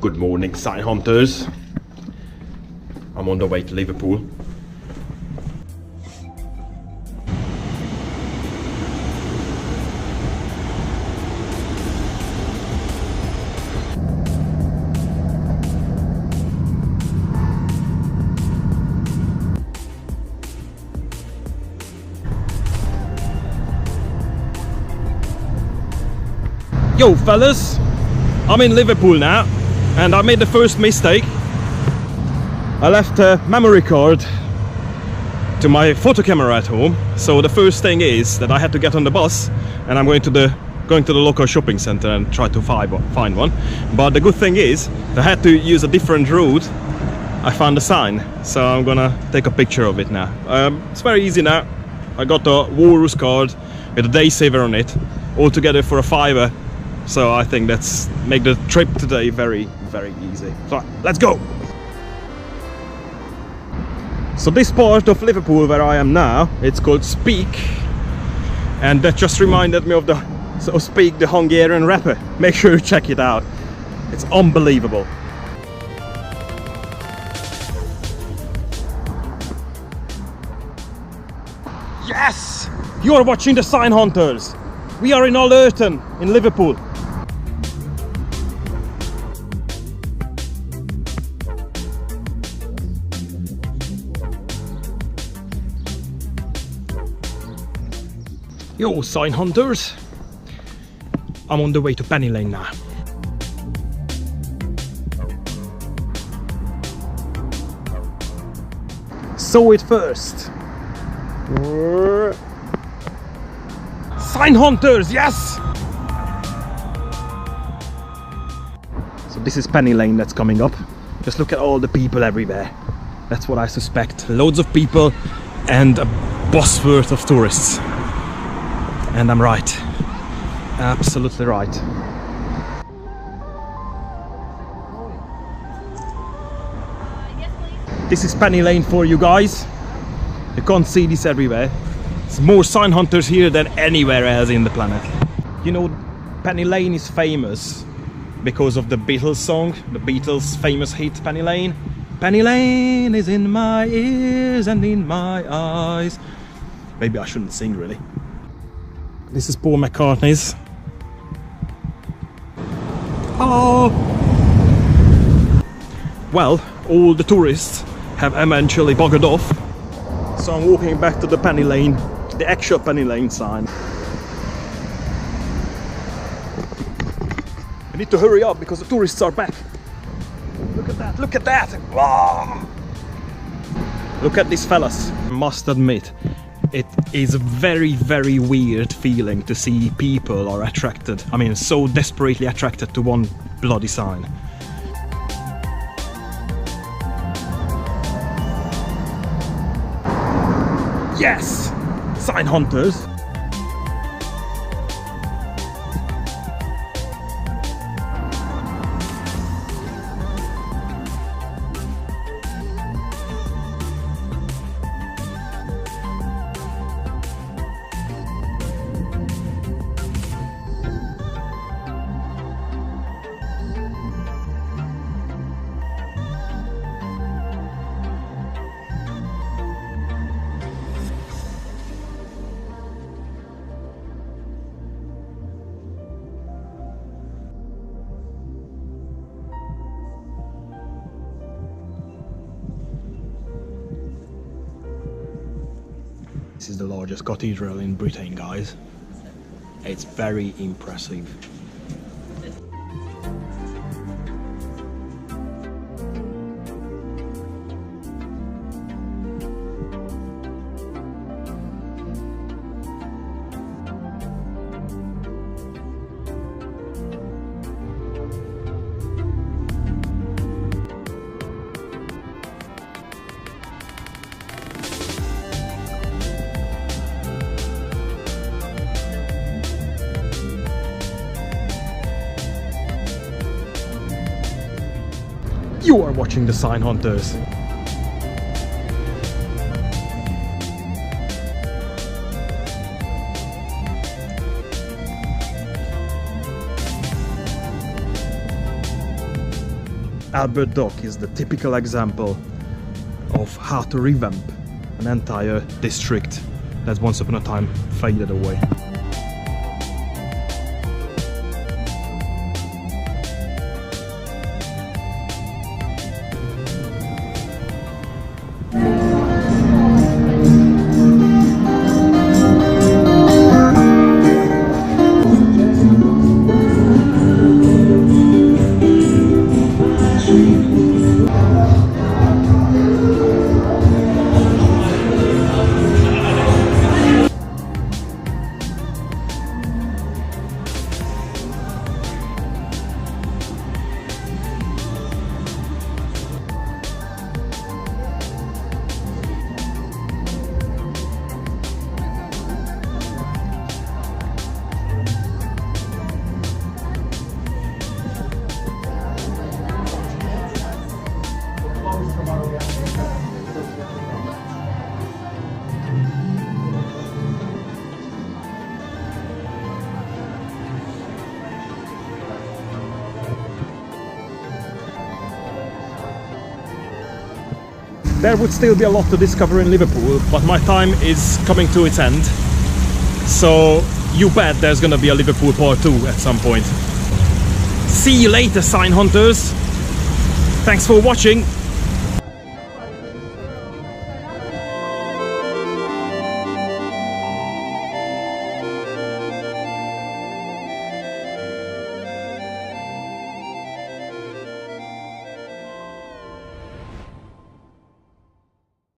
Good morning, sign hunters. I'm on the way to Liverpool. Yo fellas, I'm in Liverpool now and I made the first mistake. I left a memory card to my photo camera at home, so the first thing is that I had to get on the bus and I'm going to the local shopping center and try to find one. But the good thing is that I had to use a different route. I found a sign, so I'm gonna take a picture of it now. It's very easy now. I got a Walrus card with a day saver on it, all together for a £5. So I think that's make the trip today very, very easy. So let's go! So this part of Liverpool where I am now, it's called Quik, and that just reminded me of the Quik, the Hungarian rapper. Make sure you check it out. It's unbelievable. Yes! You are watching the Sign Hunters. We are in Allerton in Liverpool. Yo, sign hunters! I'm on the way to Penny Lane now. Saw it first. Sign hunters, yes! So this is Penny Lane that's coming up. Just look at all the people everywhere. That's what I suspect. Loads of people and a bus worth of tourists. And I'm right. Absolutely right. This is Penny Lane for you guys. You can't see this everywhere. There's more sign hunters here than anywhere else in the planet. You know, Penny Lane is famous because of the Beatles song, the Beatles' famous hit Penny Lane. Penny Lane is in my ears and in my eyes. Maybe I shouldn't sing really. This is Paul McCartney's. Hello! Well, all the tourists have eventually buggered off, so I'm walking back to the Penny Lane, the actual Penny Lane sign. I need to hurry up because the tourists are back. Look at that, look at that! Wow. Look at these fellas. I must admit, it is a very, very weird feeling to see people are attracted. I mean, so desperately attracted to one bloody sign. Yes! Sign hunters! This is the largest cathedral in Britain, guys. It's very impressive. You are watching the Sign Hunters. Albert Dock is the typical example of how to revamp an entire district that once upon a time faded away. There would still be a lot to discover in Liverpool, but my time is coming to its end. So you bet there's gonna be a Liverpool part 2 at some point. See you later, sign hunters! Thanks for watching!